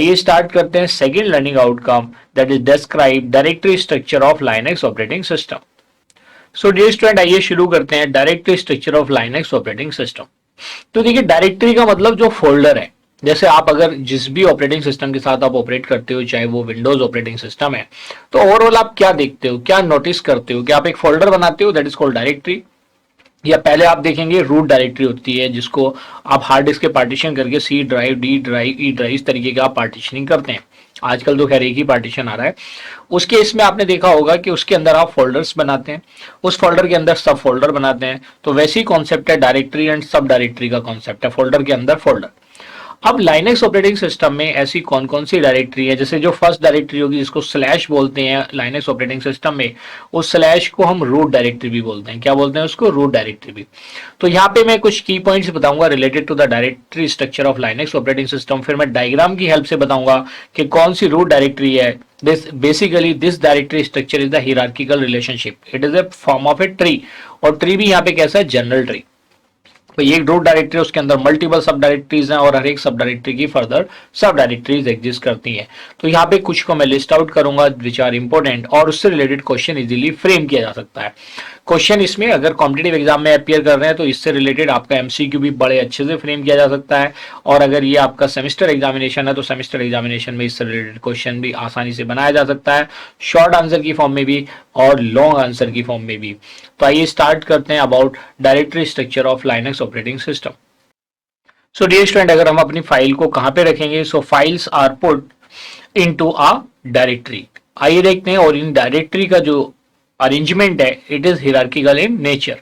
ये स्टार्ट करते हैं second learning outcome, that is describe directory structure of Linux operating system. So dear student, आइए शुरू करते हैं directory structure of Linux operating system. तो देखिए, डायरेक्टरी का मतलब जो फोल्डर है, जैसे आप अगर जिस भी ऑपरेटिंग सिस्टम के साथ आप ऑपरेट करते हो, चाहे वो विंडोज ऑपरेटिंग सिस्टम है, तो ओवरऑल आप क्या देखते हो, क्या नोटिस करते हो कि आप एक फोल्डर बनाते हो, दैट इज कॉल्ड डायरेक्टरी। या पहले आप देखेंगे रूट डायरेक्टरी होती है, जिसको आप हार्ड डिस्क के पार्टीशन करके C drive, D drive, E drive, इस तरीके का आप पार्टीशनिंग करते हैं। आजकल तो खैर एक ही पार्टीशन आ रहा है। उसके इसमें आपने देखा होगा कि उसके अंदर आप फोल्डर्स बनाते हैं, उस फोल्डर के अंदर सब फोल्डर बनाते हैं। तो वैसी कॉन्सेप्ट है डायरेक्टरी एंड सब डायरेक्टरी का कॉन्सेप्ट है, फोल्डर के अंदर फोल्डर। अब लाइनक्स ऑपरेटिंग सिस्टम में ऐसी कौन कौन सी डायरेक्टरी है, जैसे जो फर्स्ट डायरेक्टरी होगी जिसको स्लैश बोलते हैं लाइनक्स ऑपरेटिंग सिस्टम में, उस स्लैश को हम रूट डायरेक्टरी भी बोलते हैं। क्या बोलते हैं उसको? रूट डायरेक्टरी भी। तो यहाँ पे मैं कुछ की पॉइंट्स बताऊंगा related to the directory structure of Linux operating system. फिर मैं डायग्राम की हेल्प से बताऊंगा कि कौन सी रूट डायरेक्टरी है। This directory structure is the hierarchical relationship, it is a form of a tree. और ट्री भी यहाँ पे कैसा है? General tree. तो ये एक रूट डायरेक्टरी, उसके अंदर मल्टीपल सब डायरेक्टरीज हैं और हर एक सब डायरेक्टरी की फर्दर सब डायरेक्टरीज एग्जिस्ट करती हैं। तो यहाँ पे कुछ को मैं लिस्ट आउट करूंगा विच आर इंपॉर्टेंट, और उससे रिलेटेड क्वेश्चन इजीली फ्रेम किया जा सकता है। क्वेश्चन इसमें अगर कॉम्पिटेटिव एग्जाम में अपियर कर रहे हैं तो इससे रिलेटेड आपका एमसीक्यू भी बड़े अच्छे से फ्रेम किया जा सकता है। और अगर ये आपका सेमेस्टर एग्जामिनेशन है तो सेमेस्टर एग्जामिनेशन में इससे रिलेटेड क्वेश्चन भी आसानी से बनाया जा सकता है, शॉर्ट आंसर की फॉर्म में भी और लॉन्ग आंसर की फॉर्म में भी। तो आइए स्टार्ट करते हैं about directory structure of Linux operating system. So dear student, अगर हम अपनी फाइल को कहां पे रखेंगे, so files are put into a directory. आइए देखते हैं, और इन डायरेक्टरी का जो अरेंजमेंट है, it is hierarchical in nature.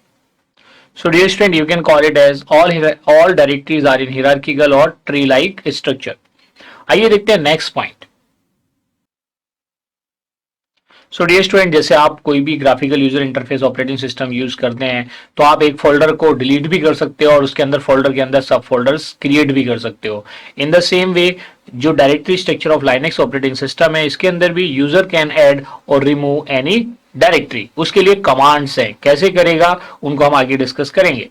So dear student, you can call it as all directories are in hierarchical or tree-like structure. आइए देखते हैं next point. So dear student, जैसे आप कोई भी graphical user interface operating system use करते हैं तो आप एक फोल्डर को डिलीट भी कर सकते हो और उसके अंदर फोल्डर के अंदर सब फोल्डर्स क्रिएट भी कर सकते हो। इन द सेम वे, जो directory structure of Linux operating system है, इसके अंदर भी यूजर कैन ऐड और रिमूव एनी डायरेक्टरी। उसके लिए कमांड्स हैं, कैसे करेगा उनको हम आगे डिस्कस करेंगे।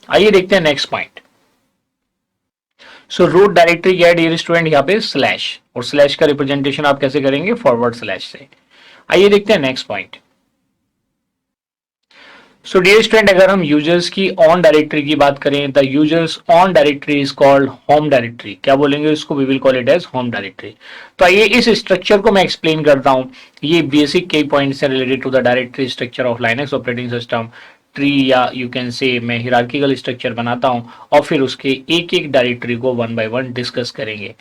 आइए देखते हैं next point. So root directory क्या है डियर स्टूडेंट? यहाँ पे स्लैश, और स्लैश का रिप्रेजेंटेशन आप कैसे करेंगे? फॉरवर्ड स्लैश से। आइए देखते हैं next point. So dear student, अगर हम यूजर्स की ऑन डायरेक्टरी की बात करें, the users own directory is called home directory. क्या बोलेंगे इसको? We will call it as home directory. तो आइए इस स्ट्रक्चर को मैं एक्सप्लेन करता हूं। ये बेसिक की पॉइंट्स हैं related to the directory structure of Linux operating system. Tree या यू कैन से मैं हियरार्किकल स्ट्रक्चर बनाता हूं और फिर उसके एक एक डायरेक्टरी को वन बाय वन डिस्कस करेंगे।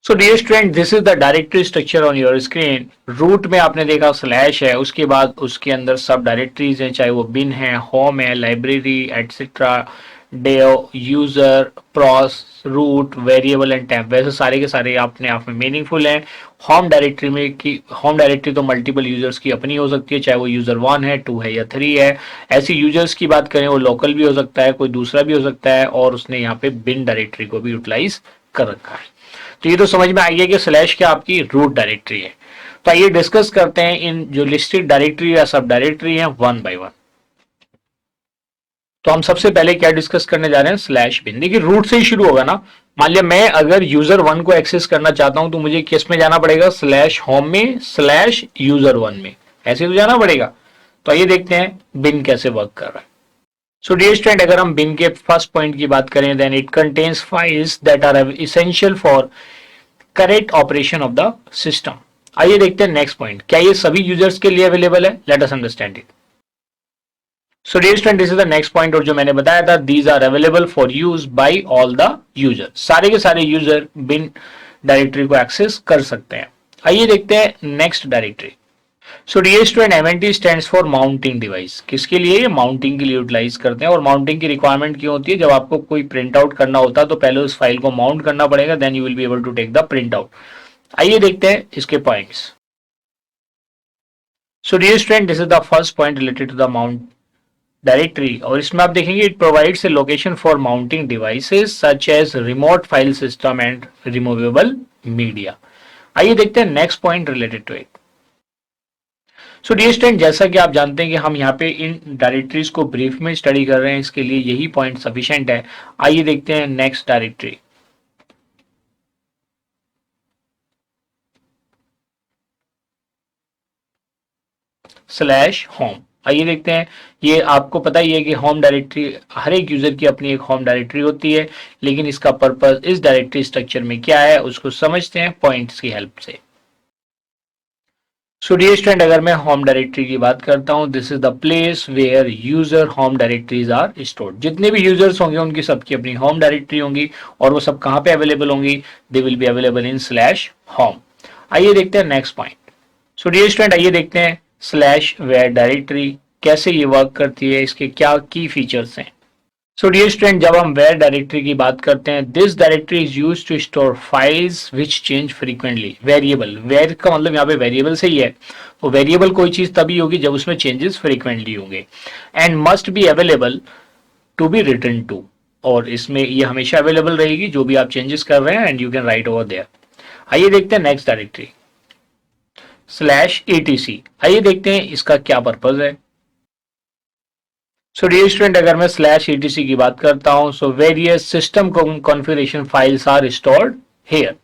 So dear student, this is the directory structure on your screen. Root में आपने देखा स्लैश है, उसके बाद उसके अंदर सब डायरेक्टरीज हैं, चाहे वो बिन है, होम है, library etcetera, dev, user, proc, root, variable and temp. वैसे सारे के सारे अपने आप में मीनिंगफुल हैं। होम डायरेक्टरी में की होम डायरेक्टरी तो मल्टीपल यूजर्स की अपनी हो सकती है, चाहे वो यूजर 1 है, 2 है या 3 है। ऐसी यूजर्स की बात करें, वो लोकल भी हो सकता है, कोई दूसरा भी हो सकता है, और उसने यहाँ पे बिन डायरेक्टरी को भी यूटिलाइज कर रखा है। तो ये तो समझ में आ गया कि स्लैश क्या आपकी रूट डायरेक्टरी है। तो आइए डिस्कस करते हैं इन जो लिस्टेड डायरेक्टरी या सब डायरेक्टरी है वन बाय वन। तो हम सबसे पहले क्या डिस्कस करने जा रहे हैं? Slash bin. देखिए, रूट से ही शुरू होगा ना। मान लिया मैं अगर यूजर 1 को एक्सेस करना चाहता हूं तो मुझे किस में जाना पड़ेगा? स्लैश होम में, स्लैश यूजर 1 में, ऐसे तो जाना पड़ेगा। तो आइए देखते हैं बिन कैसे वर्क कर रहा है। सो डियर स्टूडेंट, अगर हम बिन के फर्स्ट पॉइंट की बात करें, then it contains files that are essential for correct operation of the system. आइए देखते हैं नेक्स्ट पॉइंट। क्या ये सभी यूजर्स के लिए अवेलेबल है? Let us understand it. So dear student, this is the next point, और जो मैंने बताया था, these are available for use by all the user. सारे के सारे यूजर बिन डायरेक्टरी को एक्सेस कर सकते हैं। आइए देखते हैं next directory. So dear student, MNT stands for mounting device. किसके लिए? ये माउंटिंग के लिए यूटिलाइज करते हैं। और माउंटिंग की रिक्वायरमेंट क्यों होती है? जब आपको कोई प्रिंट आउट करना होता है तो पहले उस फाइल को माउंट करना पड़ेगा, then you will be able to take the print out. आइए देखते हैं इसके points. So dear student, this is the first point related to the mount directory, और इसमें आप देखेंगे it provides a location for mounting devices such as remote file system and removable media. आइए देखते हैं next point related to it. So dear student, जैसा कि आप जानते हैं कि हम यहाँ पे इन डायरेक्टरीज को ब्रीफ में स्टडी कर रहे हैं, इसके लिए यही पॉइंट सफिशिएंट है। आइए देखते हैं नेक्स्ट डायरेक्टरी। Slash home. आइए देखते हैं, ये आपको पता ही है कि होम डायरेक्टरी हर एक यूजर की अपनी एक होम डायरेक्टरी होती है, लेकिन इसका पर्पस इस डायरेक्टरी स्ट्रक्चर में क्या है उसको समझते हैं पॉइंट्स की हेल्प से। सो डियर स्टूडेंट, अगर मैं होम डायरेक्टरी की बात करता हूं, this is the place where user home directories are stored. जितने भी यूजर्स होंगे उनकी सबकी अपनी होम डायरेक्टरी होंगी, और वो सब कहां पे अवेलेबल होंगी, they will be available in slash home. आइए देखते हैं next point. So dear student, आइए देखते हैं स्लैश वेयर डायरेक्टरी कैसे ये वर्क करती है, इसके क्या की फीचर्स हैं। सो डियर स्टूडेंट, जब हम वेयर डायरेक्टरी की बात करते हैं, this directory is use to store files which change frequently. Variable, var का मतलब यहाँ पे वेरिएबल से ही है, वो वेरिएबल कोई चीज तभी होगी जब उसमें चेंजेस फ्रीक्वेंटली होंगे, and must be available to be written to. और इसमें ये हमेशा अवेलेबल रहेगी जो भी आप चेंजेस कर रहे हैं, and you can write over there. आइए देखते हैं नेक्स्ट डायरेक्टरी स्लैश एटीसी। आइए देखते हैं इसका क्या पर्पज है। सो डियर स्टूडेंट, अगर मैं स्लैश ईटीसी की बात करता हूं, so various system configuration files are stored here.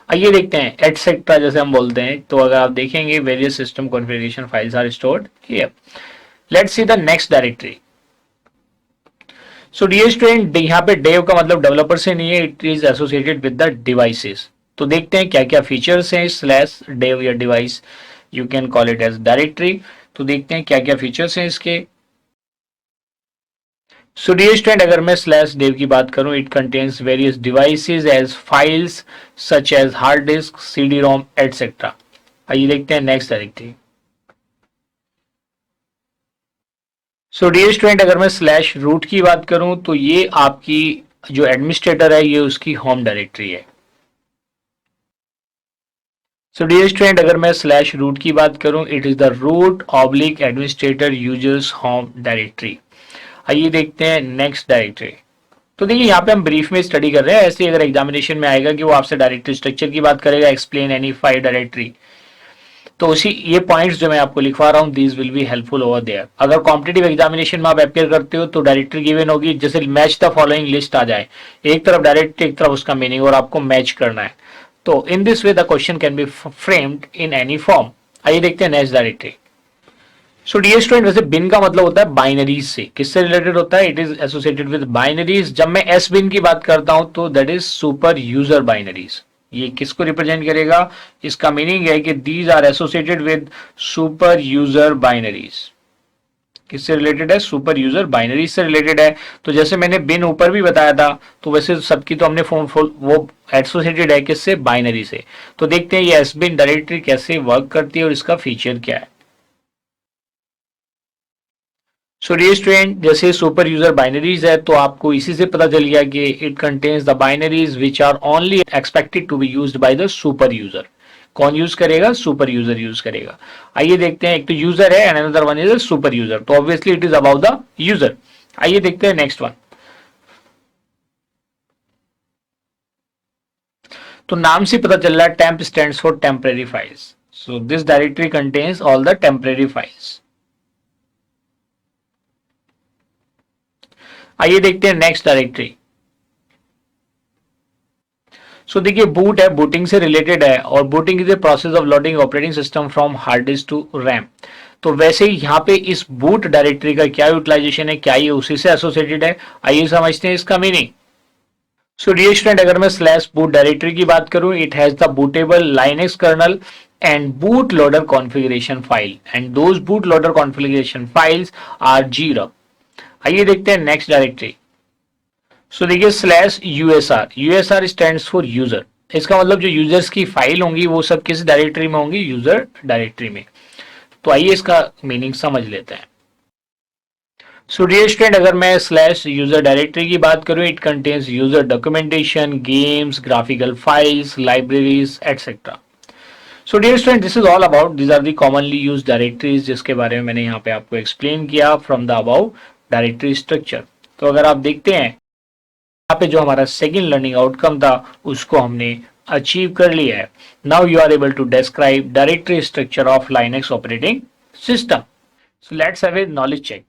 आइए देखते हैं एटसेट्रा जैसे हम बोलते हैं, तो अगर आप देखेंगे various system configuration files are stored here. Let's see the next directory. So dear student, यहाँ पे डेव का मतलब डेवलपर से नहीं है, it is associated with the devices. तो देखते हैं क्या क्या फीचर्स हैं स्लैश डेव या device, you can call it as directory. तो देखते हैं क्या क्या फीचर्स हैं इसके। सो डियर स्टूडेंट, अगर मैं स्लैश डेव की बात करूं, it contains various devices as files such as hard disk, CD ROM etcetera. आइए देखते हैं next directory. So dear student, अगर मैं स्लैश रूट की बात करूं, तो ये आपकी जो एडमिनिस्ट्रेटर है ये उसकी होम डायरेक्टरी है। सो डियर स्टूडेंट, अगर मैं स्लैश रूट की बात करूं, it is the root oblique administrator users home directory. आइए देखते हैं नेक्स्ट डायरेक्टरी। तो देखिए यहाँ पे हम ब्रीफ में स्टडी कर रहे हैं, ऐसे अगर एग्जामिनेशन में आएगा कि वो आपसे डायरेक्टरी स्ट्रक्चर की बात करेगा, एक्सप्लेन एनी फाइल डायरेक्टरी, तो उसी ये पॉइंट्स जो मैं आपको लिखवा रहा हूँ, these will be helpful over there. अगर कॉम्पिटेटिव एग्जामिनेशन में आप अपेयर करते हो तो डायरेक्टरी गिवन होगी, जैसे मैच द फॉलोइंग लिस्ट आ जाए, एक तरफ डायरेक्टरी एक तरफ उसका मीनिंग, और आपको मैच करना है। तो in this way the question can be framed in any form. आइए देखते हैं next directory. So dear student, वैसे बिन का मतलब होता है बाइनरीज से, किससे रिलेटेड होता है, it is associated with binaries. जब मैं एस बिन की बात करता हूं तो that is super user binaries. ये किसको रिप्रेजेंट करेगा, इसका मीनिंग है कि these are associated with super user binaries. किससे रिलेटेड है, सुपर यूजर बाइनरीज से रिलेटेड है। तो जैसे मैंने बिन ऊपर भी बताया था, तो वैसे सबकी तो हमने वो एसोसिएटेड है किससे, बाइनरी से। तो देखते हैं ये एस बिन डायरेक्टरी कैसे वर्क करती है और इसका फीचर क्या है। सो डियर स्टूडेंट, जैसे सुपर यूजर बाइनरीज है, तो आपको इसी से पता चल गया कि it contains the binaries which are only expected to be used by the super user. कौन यूज करेगा, सुपर यूजर यूज करेगा। आइए देखते हैं, एक तो यूजर है and another one is a super user, तो obviously it is about the user. आइए देखते हैं नेक्स्ट वन। तो नाम से पता चल रहा है temp stands for temporary files. So this directory contains all the temporary files. आइए देखते हैं नेक्स्ट डायरेक्टरी। सो देखिए बूट है, बूटिंग से रिलेटेड है, और booting is a process of loading operating system from hard disk to RAM. तो वैसे ही यहाँ पे इस बूट डायरेक्टरी का क्या यूटिलाइजेशन है, क्या ये उसी से एसोसिएटेड है, आइए समझते हैं इसका मीनिंग। सो डियर स्टूडेंट, अगर मैं स्लैश बूट डायरेक्टरी की बात करूं, it has the bootable Linux kernel and bootloader configuration file and those bootloader configuration files are grub। आइए देखते हैं नेक्स्ट डायरेक्टरी। सो देखिए slash USR, USR stands for user. इसका मतलब जो यूजर्स की फाइल होंगी वो सब किस डायरेक्टरी में होंगी, यूजर डायरेक्टरी में। तो आइए इसका मीनिंग समझ लेते हैं। सो डियर स्टूडेंट, अगर मैं स्लैश यूजर डायरेक्टरी की बात करूं, it contains user documentation, games, graphical files, libraries etcetera. So dear student, this is all about, this are the commonly use directories, जिसके बारे में मैंने यहाँ पे आपको एक्सप्लेन किया from the above directory structure. तो अगर आप देखते हैं यहाँ पे जो हमारा सेकेंड लर्निंग आउटकम था उसको हमने अचीव कर लिया है। Now you are able to describe directory structure of Linux operating system. So let's have a knowledge check.